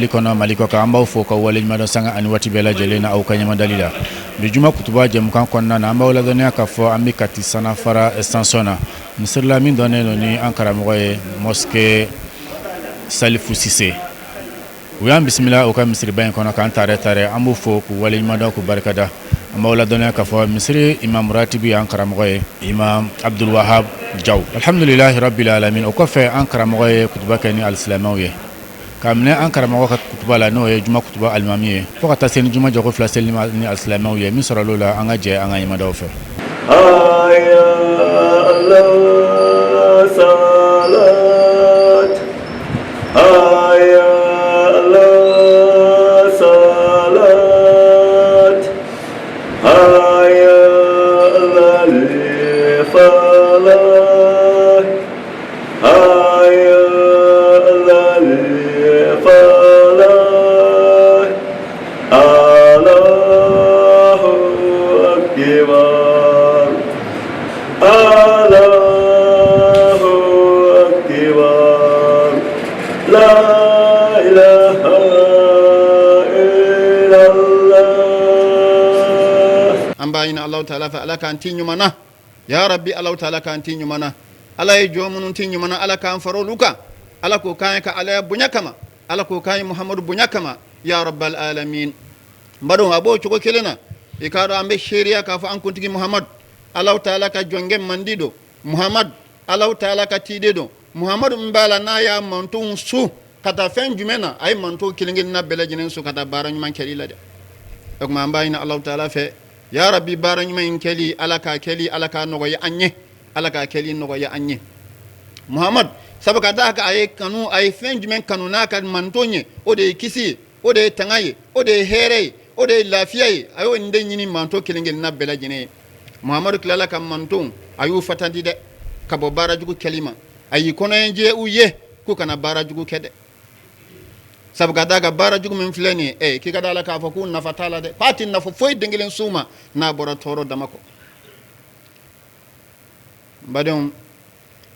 Likona maliko ka amba fo ka wale nyama sanga ani wati bela jelena au kanyama dalila bijuma kutuba jemukan konna na amba wala donia ka fo ambi kati sana fara extensiona misirla min donne no ni ankara moye mosquée Salifou Cissé wiyan bismillah o ka misri bayin kono kan tare ambu fo ku wale nyama ku barkada amba wala donia ka fo misri imam ratibi ankara moye imam Abdul Wahab Diaw alhamdulillah rabbil alamin o ko fe ankara moye kutuba kani al-islamawiyya kamne ankara ma wakat kutuba la no ye juma kutuba almamiye fokata sen juma jogo fla sel ni alislamaw ye min soro lola anga je anga yima daw fe ya allah salat ya allah salat ya allah falah ambayina Allah ta'ala fa alaka antinyu mana ya rabbi Allah ta'ala ka antinyu mana ala ye jomunun tinyu mana ala ka anfaro luka ala ko kayan ka ala bunyakama ala ko kayan Muhammadu bunyakama ya rabbal alamin mbadon abo chuko kelena ikado ambe sheria ka fa an kuntigi Muhammad Allah ta'ala ka jongem mandido Muhammad Allah ta'ala ka tidedo Muhammadu mbala na ya mantun su kata fen jumena ay manto kilingin na belajinen su kata baran man kelila de donc ma mbayina Allah ta'ala fe ya rabbi baran man keli alaka nogo ya anye alaka keli nogo ya anye Muhammad sabaka daka ay kanu ay fen jumen kanu naka mantonye o de kisi o de tangaye o de here o de lafiyaye ayo inde nyini manto kilingin na belajine Muhammadu kilala kam manton ayu fatandi de kabo barajugo kelima ayi kono enje uye ku kana barajugo kede sabuka daga barajugo min fleni kika dala ka fa ku na fatala de pati na fo foy dengilen suma na bora toro damako badon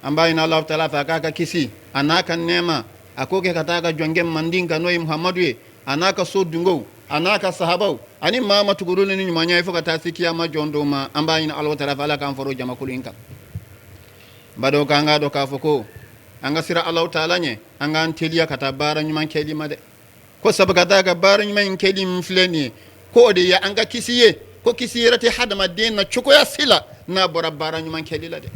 ambayina Allah ta'ala fa kaka kisi anaka nema akoke kataka jongem mandinga noy Muhammadu ye anaka so dungo anaka sahabau ani mama tuguruni ni nyumanya ifo kata sikia ma jondo ma ambayina Allah ta'ala fa la kan faro jama kulinka bado kanga do ka foko anga sira Allah ta'ala nye anga anteliya kata bara nyuman keli made ko sabaka daga bara nyuman keli mfleni ko de ya anga kisiye ko kisiye rati hadama den na chuko ya sila na bora bara nyuman keli lade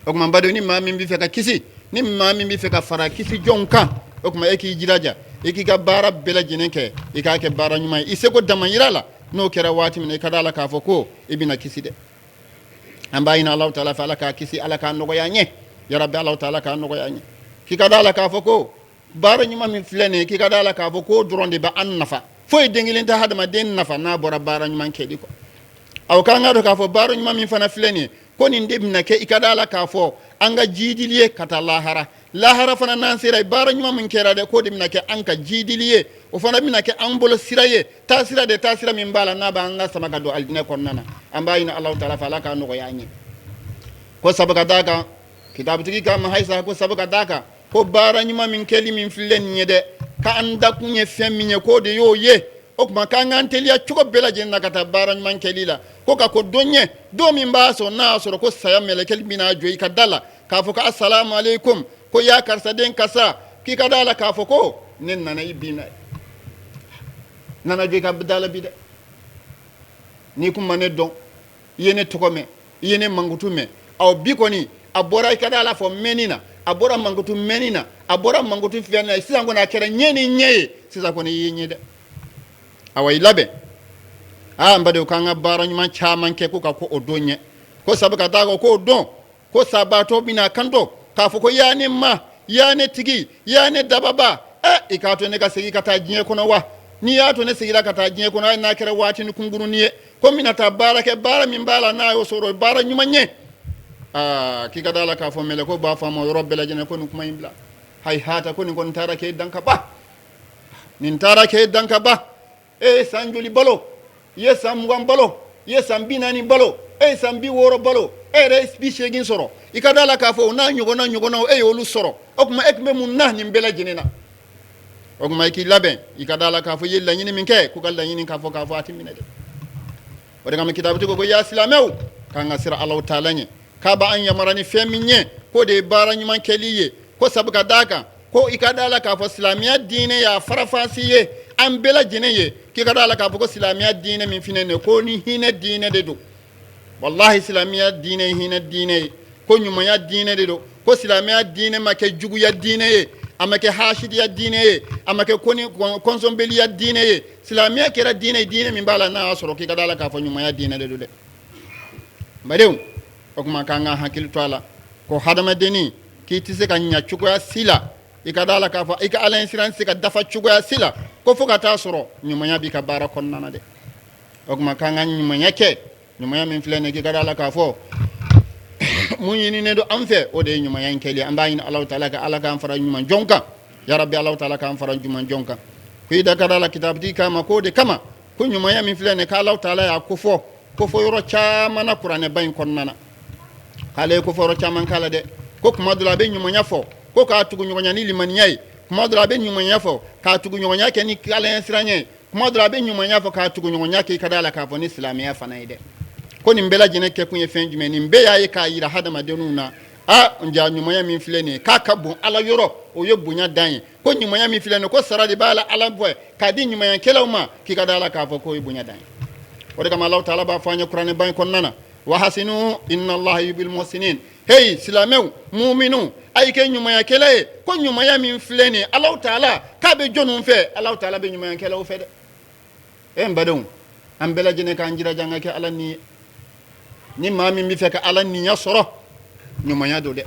okuma bado ni mami mbi feka kisi ni mami mbi feka fara kisi jonka okuma eki jiraja eki ga bara bela jinenke ika ke bara nyuman iseko damanyirala no kera wati mine kadala ka foko ibina kisi de ambayina Allah ta'ala fa alaka kisi alaka nogo ya nye ya rabbi Allah ta'ala ka nogo ya nye kikadala ka foko bara nyuma min flene kikadala ka foko duronde ba annafa foy dengilinta hadama den nafa na bora bara nyuma kedi ko aw ka ngado ka fo bara nyuma min fana flene ko ni ndebna ke ikadala ka fo anga jidiliye kata lahara fana nan sira bara nyuma min kera de ko dimna ke anka jidiliye o fana mina ke ambolo siraye tasira min bala na ba anga sama gado aldine konnana ambayina Allah ta'ala fa alaka nogo ya nye ko sabaka daga kitabu tigi ka mahaisa ko sabaka daka ko bara nyuma min keli min filen nyede ka anda kunye femminye ko de yo ye o kuma ka nganteli ya chuko bela jenna kata bara nyuma keli la ko ka ko donye do min baso na so ko saya melekel bina joyi ka dala ka fo ka assalamu alaikum ko ya karsa den kasa ki ka dala ka fo ko nen nana ibina nana joyi ka dala bide ni kuma ne don yene tokome yene mangutume aw bikoni abora ikadala fo menina abora mangutu menina abora mangutu fiana sisa ngona kera nyeni nyeye sisa ko ni yenye de awai labe mbade kanga bara nyuma chaman ke ko ka ko odonye ko sabaka dago ko don ko sabato bina kando ka fo ko yani ma yani tigi yani dababa ikato ne ka sigi kata jinye kono wa ni yato ne sigi kata jinye kono na kera wati ni kunguru niye ko minata bara ke bara min bala na yo soro bara nyuma nye kikadala ka fo mele ko ba famo robbe la jene ko ni kuma imbla hay hata ko ni kon tara ke danka ba nin tara ke danka ba sanjuli balo ye samgam balo ye sambinani balo sambi woro balo re speech egin soro ikadala ka fo na nyugo na yolu soro okuma ekme mun na ni mbela jene na o kuma ki laben ikadala ka fo yella nyini min ke ku kala nyini ka fo atimina de o de kam kitabu ko ya silamew kan asira Allah taala nye ka ba an yamarani feminye ko de bara nyuma keliye ko sabga daka ko ikadala ka fo islamiya dine ya farafasiye an bela jineye ki kadala ka fo ko islamiya dine min finene ko ni hina dine de do wallahi islamiya dine hina dine ko nyuma ya dine de do ko islamiya dine make jugu ya dine ye amake hashid ya dine ye amake koni konsombeli ya dine ye islamiya kera dine min bala na asoro ki kadala ka fo nyuma ya dine de do de badew o kuma kanga hakil toala ko hadama deni ki tise ka nya chugo ya sila ikadala ka fo ika ala insurance ka dafa chugo ya sila ko fo ka ta soro nyuma ya bi ka bara konnana de o kuma kanga nyuma yake nyuma ya min flene ki kadala ka fo mun yini ne do amfe o de nyuma yan keli amba yin Allah taala ka ala kan fara nyuma jonka ya rabbi Allah taala kan fara nyuma jonka ko ida kadala kitabti kama ko de kama ko nyuma ya min flene ka Allah taala ya ko fo yoro chama na qur'ane bayin konnana kale ko fo yoro chama kala de ko kuma dula be nyuma nyafo ko ka tugu nyuma ni liman nyai kuma dula be nyuma nyafo ka tugu nyuma nyake ni kala siranye kuma dula be nyuma nyafo ka tugu nyuma nyake kadala ka fo ni islamiya fanaide ko ni mbela jine ke kunye fenjume ni mbeya ye ka yira hadama denuna a nja nyuma ya min filene ka kabu ala yoro o yobunya dan ko nyuma ya min filene ko saradi bala ala boy ka di nyuma ya kelawma ki kadala ka fo ko yobunya dan o de kama Allah taala ba fanya qur'ane ban kon nana wa hasinu inna allaha yubil muhsinin hey silamew mu'minu ay ke nyuma ya kele ko nyuma ya min filene Allah taala ka be jonun fe Allah taala be nyuma ya kele fe de e mbadon am bela jine ka njira janga ke ala ni mami mi feka ala ni ya soro nyuma ya do de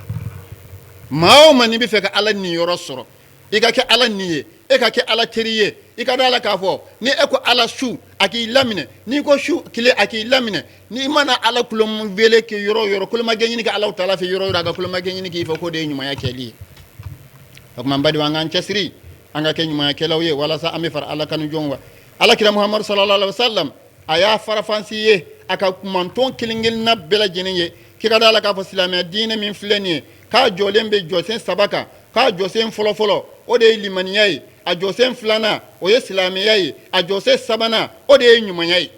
mawo mani bi feka ala ni yoro soro ika ke ala ni e ka ke ala teriye ika dala ka fo ni e ko ala shu aki lamine ni ko shu kile aki lamine ni mana ala kulum vele ke yoro kuluma genyi ka Allah taala fe yoro daga kuluma genyi ki fo ko de nyuma ya keli ak man badi wangan chesri anga ke nyuma ya kelawye wala sa ami far ala kanu jonwa ala kira muhammad sallallahu alaihi wasallam aya farafansiye aka kumanton kilingil na bela jineye kika dala ka fo silamia dine min fleni ka jolembe josen sabaka ka josen folo o de limaniyai a josen flana o ye silamiyai a josen sabana o de nyumayai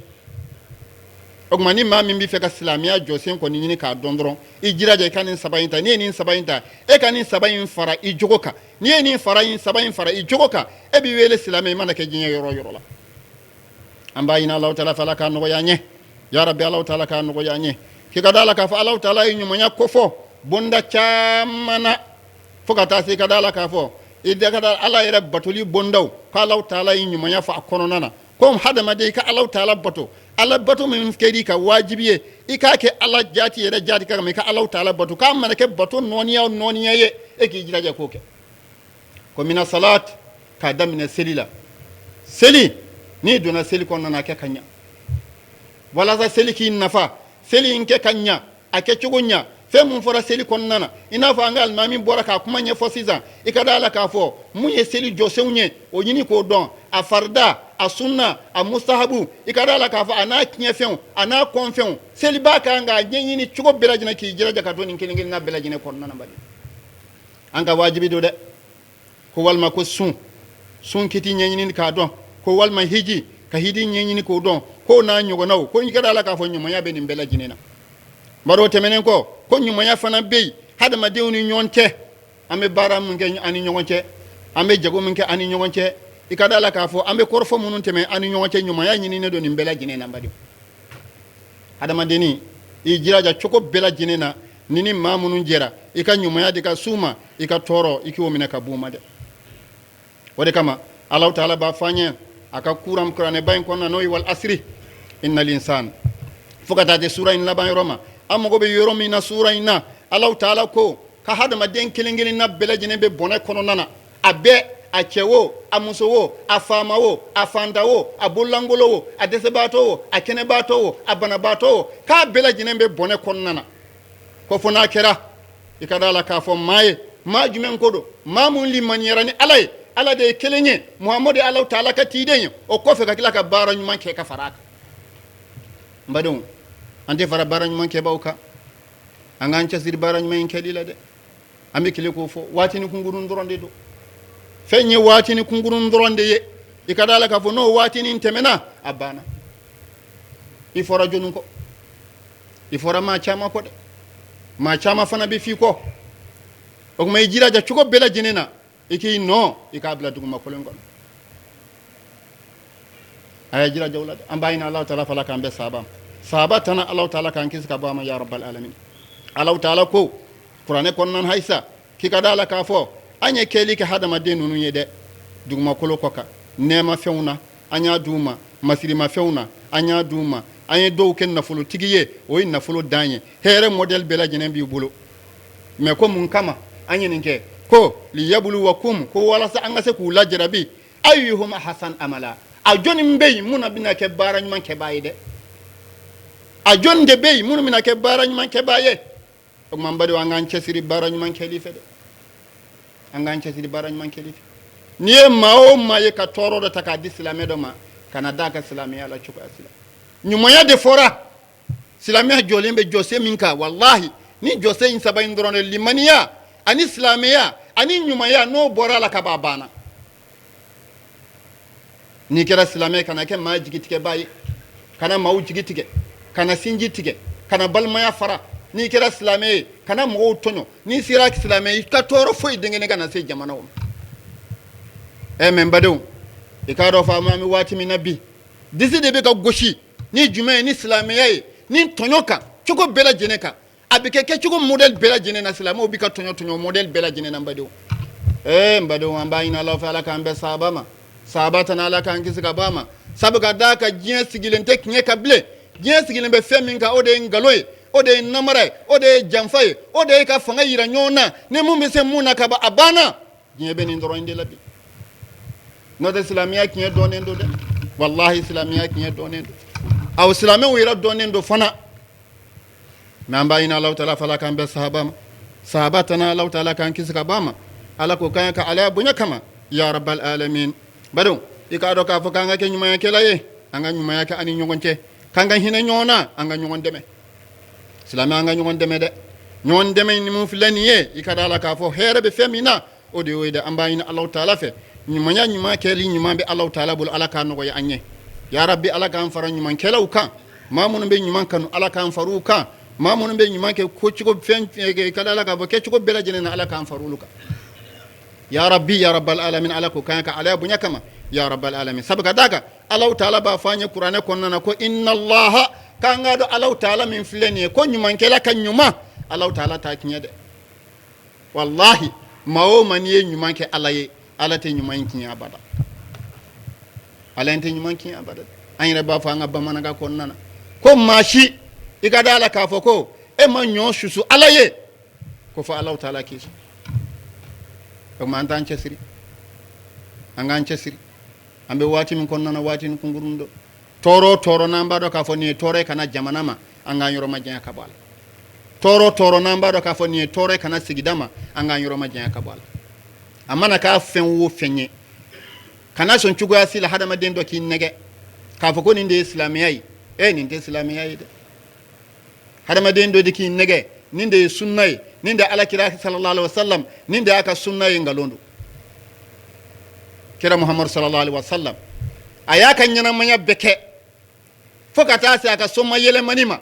ogmani ma min bi fe ka silamia josen ko ni nyini ka dondron i jiraje kanin sabayinta ni nin sabayinta e kanin sabayin fara i jogoka ni nin fara yin sabayin fara i jogoka e bi wele silamai mana ke jinye yoro la amba ina Allah taala fala ka no yanye ya rabbi Allah taala ka no yanye ki kadala ka fa Allah taala yin nyuma kofo bonda chamana fokata se kadala ka fo ida kadala Allah ya batuli bondaw ka Allah taala yin nyuma fa kono nana kom hadama de ka Allah taala bato Allah bato min kedi ka wajibiye ika ke Allah jati ya jati ka me ka Allah taala bato ka man ke bato noniya ye e ki jiraja ko ke ko mina salat ka damina selila seli ni dona seli ko nana ke kanya wala za seli ki nafa seli inke kanya ake chugunya fe mun fora seli kon nana ina fa ngal mami bora ka kuma nye fosiza ikadala ka fo munye seli joseunye o yini ko don a farda a sunna a mustahabu ikadala ka fo ana kinye fen ana konfen seli ba ka nga yini chugo belajina ki jiraja ka doni kelingel na belajina kon nana bali anga wajibi do de ko walma ko sun kiti nyini ka don ko walma hiji ka hidi nyini ko don ko na nyugo naw ko ikadala ka fo nyuma yabe ni belajina maro temenen ko nyuma ya fana bey hada ma dewni nyonte ambe bara mun ngen ani nyonte ambe jago mun ke ani nyonte ikadala ka fo ambe korfo munun teme ani nyonte nyuma ya nyini ne do ni bela jine na mbadi hada ma deni i jiraja choko bela jine na nini mamunun jera ika nyuma ya de ka suma ika toro iki womina ka buma de wode kama Allah taala ba fanya aka kuram kurane bayin konna noy wal asri innal insan fukata de sura in laban roma amma go be yoromi na sura ina Allah taala ko ka hada maden kilingili na belajine be bone kono nana abe a chewo a musowo a famawo a fandawo a bullangolowo a desebato a kenebato a banabato ka belajine be bone kono nana ko fona kera ikadala ka fo maye ma jumen kodo ma mun liman yarani alay ala de kelenye muhammadu Allah taala ka tidenye o ko fe ka kila ka bara nyuma ke ka faraka mbadon ante fara barany manke bawka anga ancha sir barany men kelila de ambe kile ko fo watini ko ngurun doronde do fenye watini kungurun dronde ye ikadala ka fo no watini temena abana ifora jonun ko ifora ma chama ko de ma chama fana be fi ko o may jira ja cugo bela jinena iki no ikabla duguma ko lengon ay jira jawla ambayina allah taala fala kan be sahaba tana allah taala kan kiska ba ma ya rabbal alamin allah taala ko qur'ane kon non haysa kikadala ka fo anye keli ke hadama de nunu yede duguma ko koka nema fewna anya duma masirima fewna anya duma anye dow ken nafulu tigiye o yin nafulu danye here model bela jinen bi bulo me ko mun kama anye ninke ko li yabluwakum ko wala sa anga se ku lajrabi ayyuhum hasan amala a joni mbey muna bina ke barany man ke bayide a jonde bey muna bina ke barany man ke baye o man badi wanga cesiri barany man ke life de anga cesiri barany man ke life niye mao maye ka toro da taka dislame do ma kana daga islamiya la chuko asila nyumaya de fora islamiya jolembe jose minka wallahi ni jose in sabayin drone limaniya ani islamiya ani nyumaya no bora la kababana ni kera islamiya kana ke ma jigitike bayi kana mau jigitike kana sinjitike kana balmaya fara ni kera islamiya kana mo tonyo ni sira islamiya ka toro foi dingene kana se jamana wo men badu ikaro fa mami wati mi nabi disi de be ka goshi ni jume ni islamiya ni tonyoka chuko bela jeneka abike ke chuko model bela jenena islamiya obi ka tonyo model bela jenena badu mbadu amba ina Allah fa ala kan be sabama sabata na ala kan kisika bama sabuka daka jien sigilen tek nyeka ble jien sigilen be feminka ode ngaloy ode namare ode jamfay ode ka fanga yira nyona ne mumbe se muna ka ba abana jien be ni ndoro inde labi no de islamiya kiye donendo de wallahi islamiya kiye donendo aw islamiya wira donendo fana namba ina Allah taala fala kan be sahabata na Allah taala kan kisika bama ala ko kan ka ala bunya kama ya rabbal alamin bado ikado ka fo kanga ke nyuma yake laye anga nyuma yake ani nyongonte kanga hina nyona anga nyongon deme islamiya anga nyongon deme de nyon deme ni mu filani ye ikada la ka fo herebe femina o de wede amba ina Allah taala fe nyuma ke li nyuma be Allah taala bul ala ka no ya anye ya rabbi ala ka fara nyuma kelaw kan mamun be nyuma kanu ala ka faru kan mamun be nyuma ke ko ci ko fen ke kada la ka bo ke ci ko bela jene ala ka faru luka ya rabbi ya rabbal alamin ala ko kan ka ala bunya kama ya rabbal alamin sabaka daga Allah taala ba fanya qur'ane konna ko inna Allah kan ga do Allah taala min filani ko nyuma kela kan nyuma Allah taala ta kinyade wallahi mawo maniye nyuma ke alaye ala te nyuma kinya bada ala te nyuma kinya bada ayre ba fa ngaba managa konna ko mashi igada ala ka foko e man nyo susu alaye ko fa Allah taala kisu ko man tan cesiri angan cesiri ambe wati min kon nana wati ko ngurundo toro namba do ka foni tore kana jamana ma anga yoro majja ka bal toro namba do ka foni tore kana sigidama anga yoro majja ka bal amana ka fen wo fenye kana son cugo asila hada maden do kin nege ka fo ko ni de islamiyai ni de islamiyai de hada maden do kin nege ni de sunnai ni de alakira sallallahu alaihi wasallam ni de aka sunnai ngalondo kira muhammad sallallahu alaihi wasallam aya kan yana manya beke foka ta sai aka somma yele manima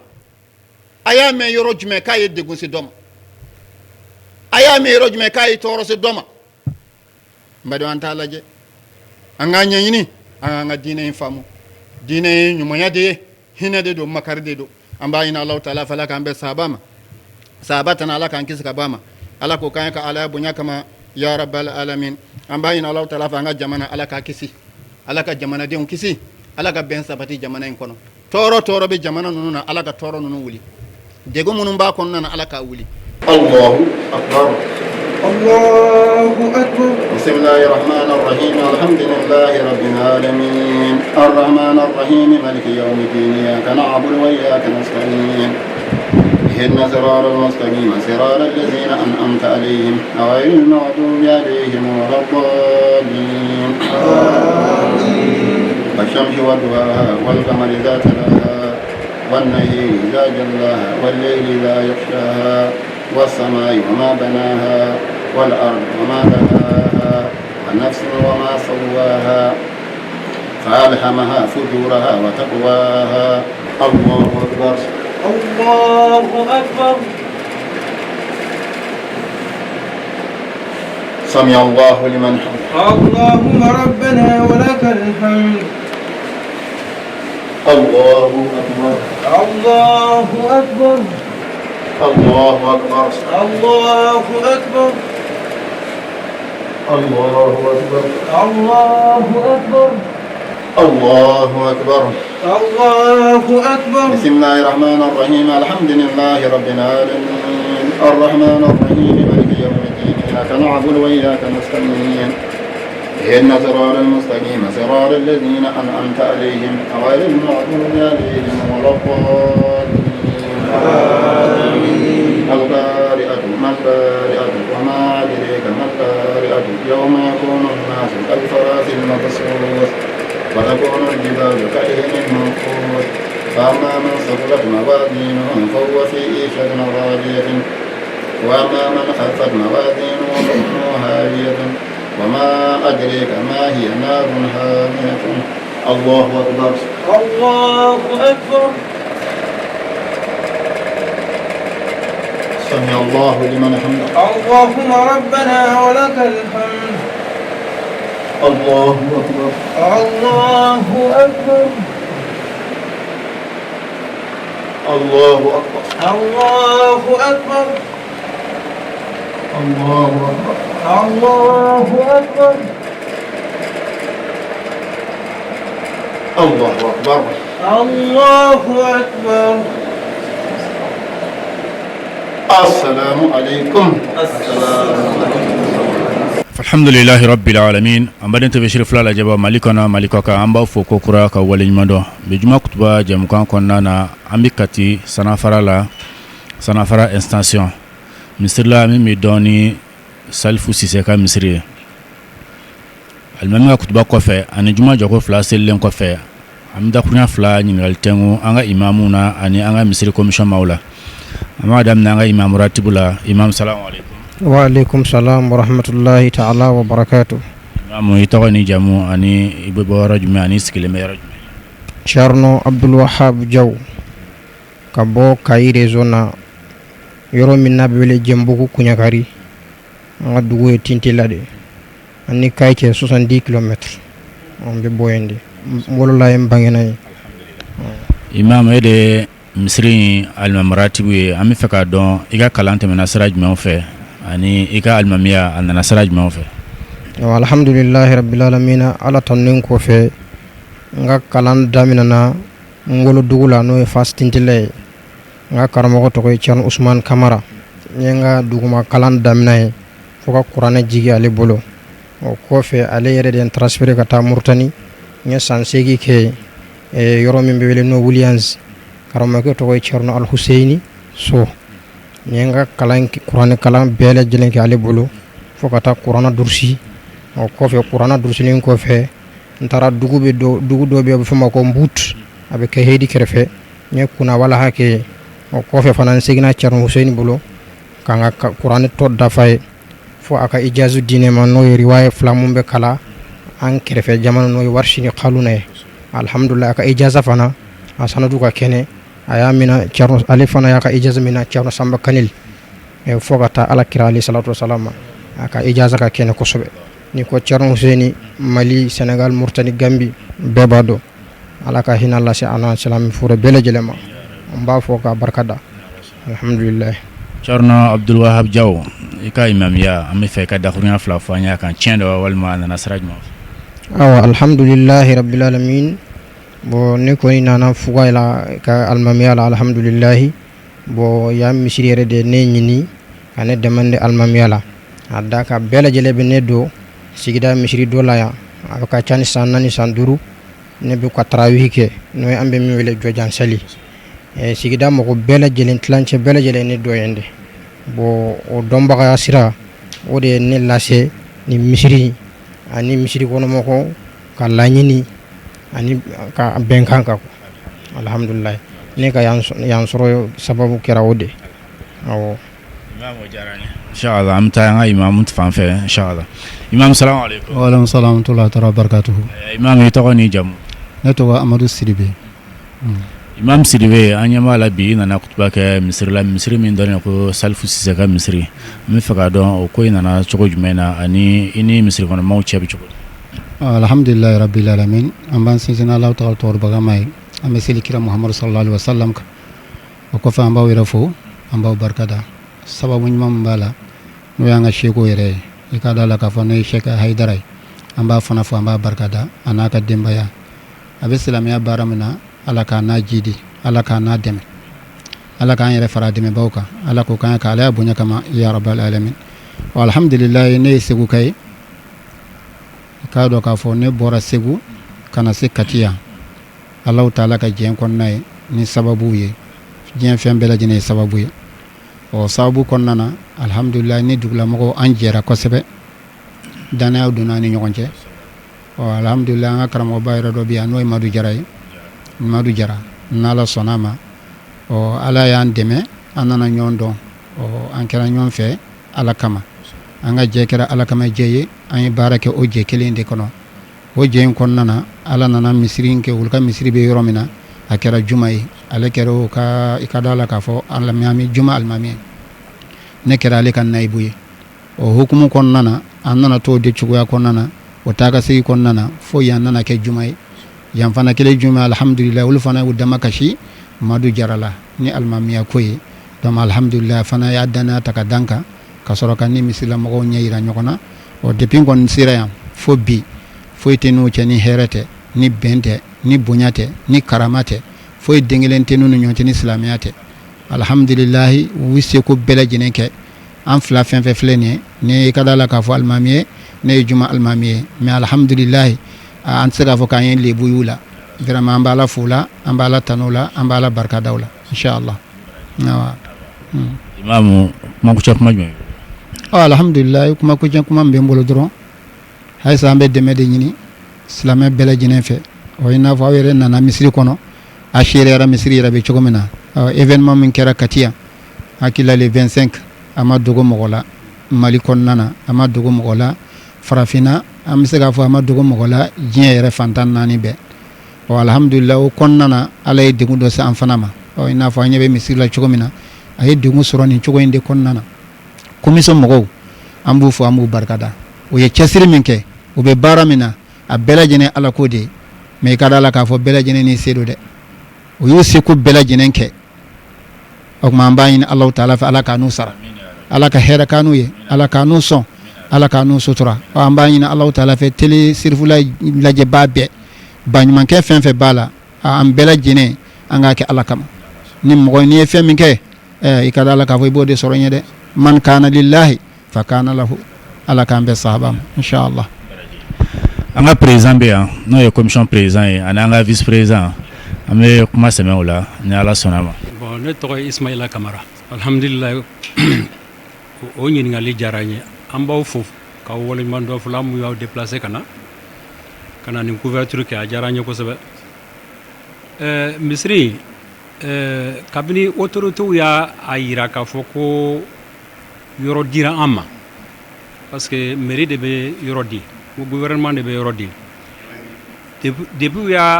aya me yoro jume kay de gunsi dom aya me yoro jume kay toro se doma mbado anta laje anga nyini anga dine famu dine nyumanya de hinade do makarde do amba ina allah taala fala kan be sahabatana ala kan kisika bama ala ko kan ka ala bunya kama ya rabbal alamin amba ina allah taala fanga jamana ala ka kisi ala ka jamana de on kisi ala ka ben sabati jamana en kono toro be jamana nununa ala ka toro nunu wuli dego munun ba kon nana ala ka wuli Allahu akbar الله أكبر بسم الله الرحمن الرحيم الحمد لله رب العالمين الرحمن الرحيم مالك يوم الدين إياك نعبد وإياك نستعين اهدنا الصراط المستقيم صراط الذين أنعمت عليهم غير المغضوب عليهم ولا الضالين والشمس وضحاها والقمر إذا تلاها والنهر إذا جلاها والليل إذا يغشاها والسماء وما بناها والأرض وما دهاها نفس وما سواها فألهمها فجورها وتقواها الله أكبر الله أكبر سمع الله لمن حمده اللهم ربنا ولك الحمد الله أكبر الله أكبر الله أكبر الله أكبر الله أكبر الله أكبر الله أكبر الله أكبر بسم الله الرحمن الرحيم الحمد لله رب العالمين الرحمن الرحيم مالك يوم الدين إياك نعبد وإياك نستعين اهدنا الصراط المستقيم صراط الذين أنعمت عليهم غير المغضوب عليهم ولا الضالين القارئة ما القارئة وما أدريك ما القارئة يوم يكون الناس كالفراش المبثوث وتكون الجبال كالعهن المنفوش فأما من ثقلت موازينه فهو في عيشة راضية وأما من خفت موازينه فأمه هاوية وما أدريك ما هي نار هامية الله أكبر الله أكبر سمع الله لمن حمده اللهم ربنا ولك الحمد الله أكبر الله أكبر الله أكبر الله أكبر الله أكبر الله أكبر الله أكبر الله أكبر السلام عليكم alhamdulillahi rabbil alamin ambaden te beshir fula la jaba malikona malikoka amba fo kokura ka wale nyumando be juma kutuba jamukan konna na ambikati sanafara extension misirla mi doni salfu siseka misri almanga kutuba kofe ani juma joko fula sellen kofe amda kunya fula nyingal tengu anga imamuna ani anga misri commission maula amma adam na anga imam ratibula imam salamu alaikum وعليكم السلام ورحمة الله تعالى وبركاته. إمام يتغني جمو أني إبو رجمي أني سكلمي رجمي. شارنو عبد الوهاب جو كابو كايري زونا يورو من نبي جنبوكو كونياكاري غدوغو تينتيلادي أني كايكي 70 كيلومتر أم بيبويندي مولا يمبانيناي. إمام يدي مصري المراتبي أمي فكا دون إيكا كالانتي من أسراج موفي ani ika almamiya anana saraj mawfe alhamdulillah rabbil alamin ala tanin ko fe nga kalan daminana ngolo dugula no fastintile nga karamo to ko Ceerno Ousmane Camara nga duguma kalan daminay foka qur'ana jigi ale bolo o ko fe ale yere den transféré kata Mauritanie nya sansegi ke yoro min be no Williams karamo ko to ko Ceerno Al Husseini so ñenga kalan qur'an kalan bele jelen ke ale bolo fokata qur'ana dursi o ko fe qur'ana dursi ni ko fe ntara dugu do be fama ko mbut abe ke hedi kerfe ñe kuna wala hake o ko fe fanan signa Ceerno Hussein bolo kanga qur'an to da fay fo aka ijazu dine man no riwaya flamumbe kala an kerfe jamanu no warshini khaluna alhamdulillah aka ijaza fana asana duka kene ayamina Ceerno Ali fana yaka ijaza mina Ceerno Samba Kanil e fogata ala kira ali salatu wassalam aka ijaza ka kene ko sobe ni ko Ceerno Husaini Mali Senegal Mauritanie Gambie bebado ala ka hina Allah si ana salam fure bele jelema mba foka barkada alhamdulillah. Ceerno Abdul Wahab Jaw ika imamiya ami fe ka dakhurina fla fanya kan tiendo walma na saraj mo awa alhamdulillah rabbil alamin bo ne ko ni nana fugaila ka almamiya alhamdulillah bo ya misirere de ne nyini ane demande almamiya la adda ka bela jele be ne do sigida misiri do la ya aka chani sanani sanduru ne be ko tarawih ke no ambe mi wele jojan sali e sigida mo ko bela jele tlanche bela jele ne do yende bo o domba ka sira o de ne lase ni misiri ani misiri kono mo ko ka lanyini ani ka benkanka ko alhamdulillah ne ka yan soro sababu kera wode awo imam o jarani inshallah am ta nga imam fan fe inshallah imam assalamu alaikum wa alaikum salam wa rahmatullahi wa barakatuh imam yi to ni jam ne to Amadou Sidibe imam Sidibe anyama la bi nana kutuba ke misri min don ko salfu sisaka misri mi faga don o ko nana chogo jumena ani ini misri kono maw chebi chogo alhamdulillah rabbil alamin amban sinna Allah ta'ala to baga mai ameseli kira Muhammad sallallahu alaihi wasallam ko fa ambaw irafo ambaw barkada sababu nyimam bala no yanga sheko yere ikada la ka fa no sheka haydarai amba fana fo amba barkada anaka dembaya abe silamiya baramina ala ka na jidi ala ka na deme ala ka yere fara deme bawka ala ko kan ka ala bunya kama ya rabbal alamin wa alhamdulillah ne segu kay ka do ka fo ne bora segu kana se katiya Allah taala ka jen kon nay ni sababu ye jen fem bela jine sababu ye o sababu kon nana alhamdulillah ni dugla mako anjera ko sebe dana awduna ni ñogonce o alhamdulillah nga karamo bayra do biya noy madu jara nala sonama o ala yan deme anana ñondo o ankera ñon fe ala kama anga jekera ala kama jeye ay barake o je kelinde kono o je kon nana ala nana misrin ke wulka misri be yoromina akera jumay ala kero ka ikadala ka fo ala miami juma almami ne kera ale kan naybuye o hukumu kon nana annana to de cugoya kon nana o taga sigi kon nana fo yan nana ke jumay yan fana kele juma alhamdulillah wul fana wudama kashi madu jarala ni almamiya koye dom alhamdulillah fana ya dana taka danka kasoro kan ni misila mo nyeyira nyokona o depuis kon sirayam fo bi fo itenu ni herete ni bente ni bunyate ni karamate fo dengelente nunu nyonte ni islamiyate alhamdulillah wisse ko bela jinenke an fla fen fe flene ne kadala ka fo almamiye ne juma almamiye mais alhamdulillah an sega fo kan le buyula vraiment ambala fula ambala tanula ambala barka dawla inshallah nawa imam mako chap majme alhamdulillah kuma ko jan kuma be mbolo dron hay sa be deme de nyini islamé bela jinen fe o ina fo were nana misri kono ashire ra misri ra be chogomena événement min kera katia akila le 25 ama dogo mogola mali konnana ama dogo mogola farafina am sega fo ama dogo mogola jien yere fantan nani be o alhamdulillah o konnana alay digu do sa amfanama o ina fo nyebe misri la chogomena ay digu soroni chogoinde konnana commission mogo ambu fo amu barkada o ye chasiri minke o be baramina a bela jene ala kode me kadala ka fo bela jene ni sedo de o yo se ko bela jene ke o ma mbayin Allah taala fa ala kanu sara ala ka hera kanu ye ala kanu son ala kanu sutura o mbayin Allah taala fe tele sirfula laje babbe banyman ke fen fe bala am bela jene anga ke ala kam ni mo ni fe minke e kadala ka fo bode soronya de man kana lillahi fa kana lahu ala kan be sahabam inshallah anga président be no ye commission président ananga vice président ame kuma seme wala ni ala sonama bon ne to Ismaila Kamara alhamdulillah o nyini ngali jaranye ambaw fof ka wole man do fula mu yaw déplacer kana ni couverture ke a jaranye ko sebe misri kabini autorité ya ayira ka foko yoro dira amma parce que mairie de be yoro di o gouvernement de be yoro di depuis ya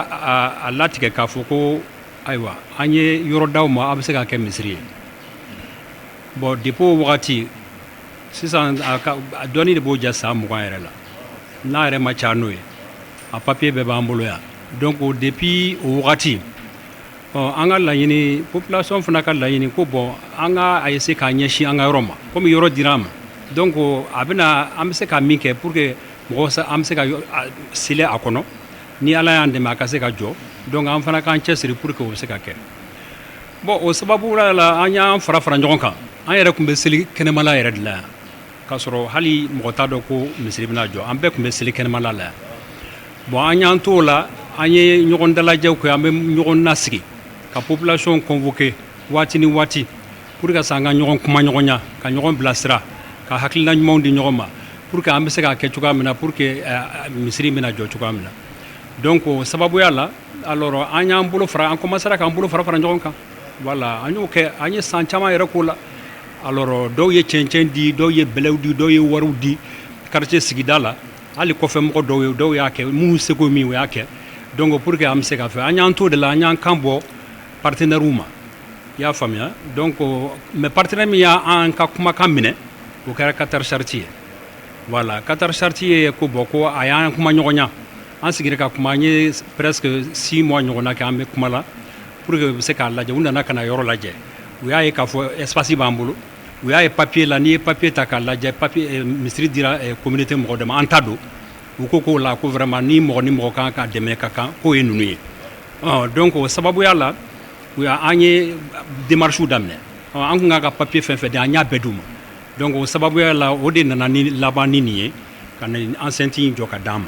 a latike ka foko aywa anye yoro dawma abse ka ke misri bon depuis wakati sisan a doni de bo jassa mo kan yere la na yere ma chano e a papier be ba mbolo ya donc depuis wakati anga la yini population fana ka la yini ko bon anga ayese ka nyeshi anga roma comme yoro dirama donc abina amse ka minke pour que mo sa amse ka sile akono ni ala yande ma ka se ka jo donc am fana kan chesiri pour que o se ka ke bon o sababu la anya fara fara njon kan an yere kumbe sili kenemala yere dila ka soro hali mo ta do ko misri bina jo ambe kumbe sili kenemala la bon anya to la anye nyon dala jaw ko ambe nyon nasiki ka population convoqué wati ni wati pour que sanga nyon kuma nyonya ka nyon blastra ka hakilna nyom di nyoma pour que ambe se ka ke chuka mina pour que misri mina jo chuka mina donc sababu yalla alors anya ambulo fra an commencer ka ambulo fra fra nyon ka voilà anyo ke anye sanchama yere ko la alors dɔw ye cɛncɛn di dɔw ye bɛlɛw di dɔw ye wariw di quartier sigida la hali kɔfɛ mɔgɔ dɔw y'a kɛ minnu seko min o y'a kɛ donc pour que an bɛ se ka fɛ an y'an to de la an y'an kan bɔ partenaires ma i y'a faamuya donc mais partenaire min y'an ka kumakan minɛ o kɛra Qatar Charity ye voilà Qatar Charity ye ko bɔ ko a y'an kuma ɲɔgɔnya an sigira ka kuma an ye presque 6 mois ɲɔgɔnna kɛ an bɛ kuma la pour que u bɛ se k'a lajɛ u nana ka na yɔrɔ lajɛ u y'a ye k'a fɔ espace b'an bolo u y'a ye papier la n'i ye papier ta k'a lajɛ papier misiri dira communauté mɔgɔ dɔ ma an ta don u ko k'o la ko vraiment ni mɔgɔ kan ka dɛmɛ ka kan k'o ye ninnu ye donc o sababuya la an ye démarches daminɛ an kun ka papier fɛn fɛn di an y'a bɛɛ d'u ma donc o sababuya la o de nana ni laban ni nin ye ka na enceinte in jɔ ka d'an ma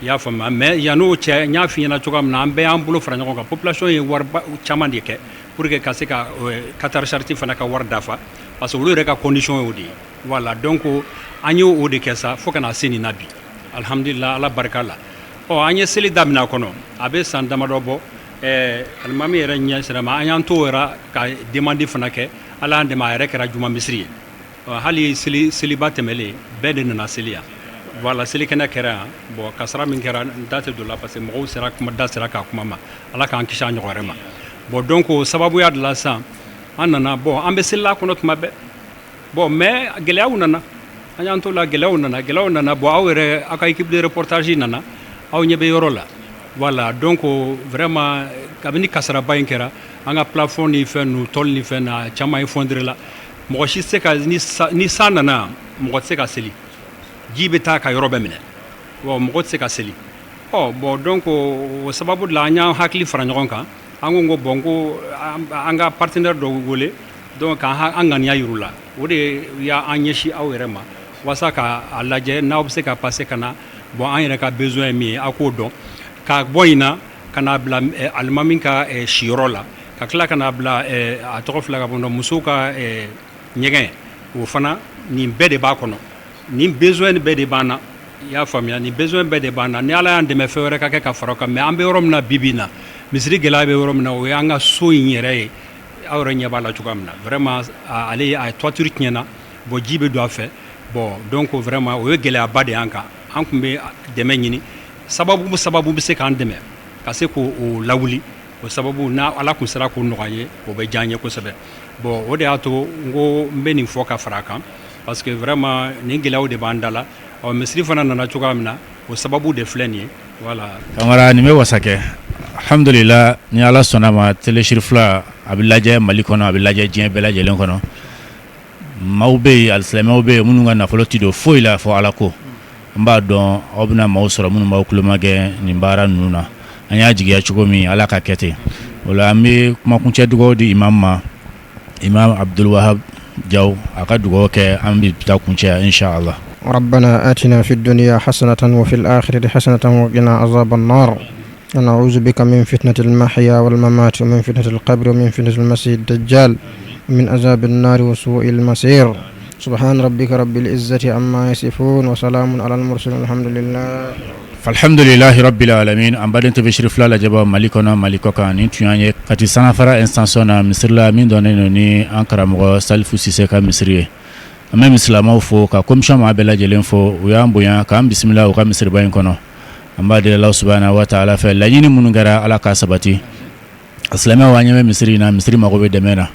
i y'a faamuya mais yan'o cɛ n y'a f'i ɲɛna cogoya min na an bɛɛ y'an bolo fara ɲɔgɔn kan population ye wari caman de kɛ pour que ka se ka Qatar Charity fana ka wari dafa parce que olu yɛrɛ ka condition y'o de ye voilà donc an y'o de kɛ sa fo ka na se nin na bi alhamdulillah ala barika la an ye seli daminɛ a kɔnɔ a bɛ san damadɔ bɔ alimami yɛrɛ ɲɛ sira ma an y'an to yɛrɛ ka demande fana kɛ ala y'an dɛmɛ a yɛrɛ kɛra juma misiri ye hali seliba tɛmɛlen bɛɛ de nana seli yan voilà selikɛnɛ kɛra yan bon kasara min kɛra n da tɛ don la parce que mɔgɔw sera da sera k'a kuma ma ala k'an kisi a ɲɔgɔn wɛrɛ ma bon donc o sababuya de la sisan an nana bon an bɛ selila kɔnɔ tuma bɛɛ bon mais gɛlɛyaw nana an y'an to la gɛlɛyaw nana bon aw yɛrɛ aw ka équipe de reportage nana aw ɲɛ bɛ yɔrɔ la voilà donc vraiment kabini kasaraba in kɛra an ka plafond ni fɛn ninnu tôle ni fɛn na caman ye fondre la mɔgɔ si tɛ se ka ni san nana mɔgɔ tɛ se ka seli ji bɛ taa ka yɔrɔ bɛɛ minɛ bon mɔgɔ tɛ se ka seli bon donc o sababu de la an y'an hakili fara ɲɔgɔn kan an ko bon ko an ka partenaire dɔ wele donc an ŋaniya yir'u la o de y'an ɲɛsin aw yɛrɛ ma walasa k'a lajɛ n'aw bɛ se ka passer ka na bon an yɛrɛ ka besoin ye min ye aw k'o dɔn ka bɔ yen na ka n'a bila alimami ka siyɔrɔ la ka tila ka n'a bila a tɔgɔ filɛ ka bɔ musow ka ɲɛgɛn o fana nin bɛɛ de b'a kɔnɔ nin besoin bɛɛ de b'an na i y'a faamuya nin besoin bɛɛ de b'an na ni ala y'an dɛmɛ fɛn wɛrɛ ka kɛ ka fara o kan mais an bɛ yɔrɔ min na bi na misiri gɛlɛya bɛ yɔrɔ min na o y'an ka so in yɛrɛ ye aw yɛrɛ ɲɛ b'a la cogoya min na vraiment ale a toiture tiɲɛna bon ji bɛ don a fɛ bon donc vraiment o ye gɛlɛyaba de y'an kan an tun bɛ dɛmɛ ɲini sababu bɛ se k'an dɛmɛ ka se k'o lawuli o sababu n'a ala tun sera k'o nɔgɔya ye o bɛ diya n ye kosɛbɛ bon o de y'a to n ko n bɛ nin fɔ ka fara a kan parce que vraiment nin gɛlɛyaw de b'an da la misiri fana nana cogoya min na o sababu de filɛ nin ye voilà. kamara nin bɛ wasa kɛ alhamdulillah ni ala sɔnna ma telesiri fila a bɛ lajɛ mali kɔnɔ a bɛ lajɛ diɲɛ bɛɛ lajɛlen kɔnɔ maaw bɛ yen alisilamɛw bɛ yen minnu ka nafolo ti don foyi la fɔ ala ko n b'a dɔn aw bɛna maaw sɔrɔ minnu b'aw kulomagɛ nin baara ninnu na an y'a jigiya cogo min ala ka kɛ ten o la an bɛ kumakuncɛ dugawu di imam ma imam abdulwahab jaw a ka dugawu kɛ an bɛ taa kuncɛ inshallah. ربنا آتنا في الدنيا حسنة وفي الآخرة حسنة وقنا عذاب النار ونعوذ بك من فتنة المحيا والممات ومن فتنة القبر ومن فتنة المسيح الدجال ومن عذاب النار وسوء المصير سبحان ربك رب العزة عما يصفون وسلام على المرسلين الحمد لله alhamdulillahi rabbil alamin an baden tebe shirif la jaba malikona malikoka ni tuyanye kati sanafara instanson na misirla min donen ni an karamogo salifu sise ka misriye amma mislamaw fo ka commission ma bela jelen fo u ya bonya ka bismillah ka misri bayin kono an bade allah subhanahu wa ta'ala fa la yini mun gara ala ka sabati aslama wa nyame misri na misri mago be demena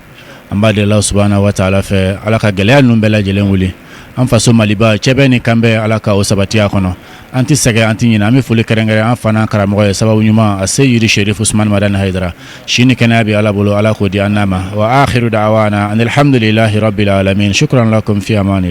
an bade allah subhanahu wa ta'ala fa ala ka gele nun bela jelen wuli an faso maliba cebe ni kambe ala ka o sabati akono anti sege anti nyina ami fuli kerengere an fana karamogo e sababu nyuma asayidi sherif usman madan haidara shini kanabi ala bolo ala ko di anama wa akhiru da'wana alhamdulillahi rabbil alamin shukran lakum fi amani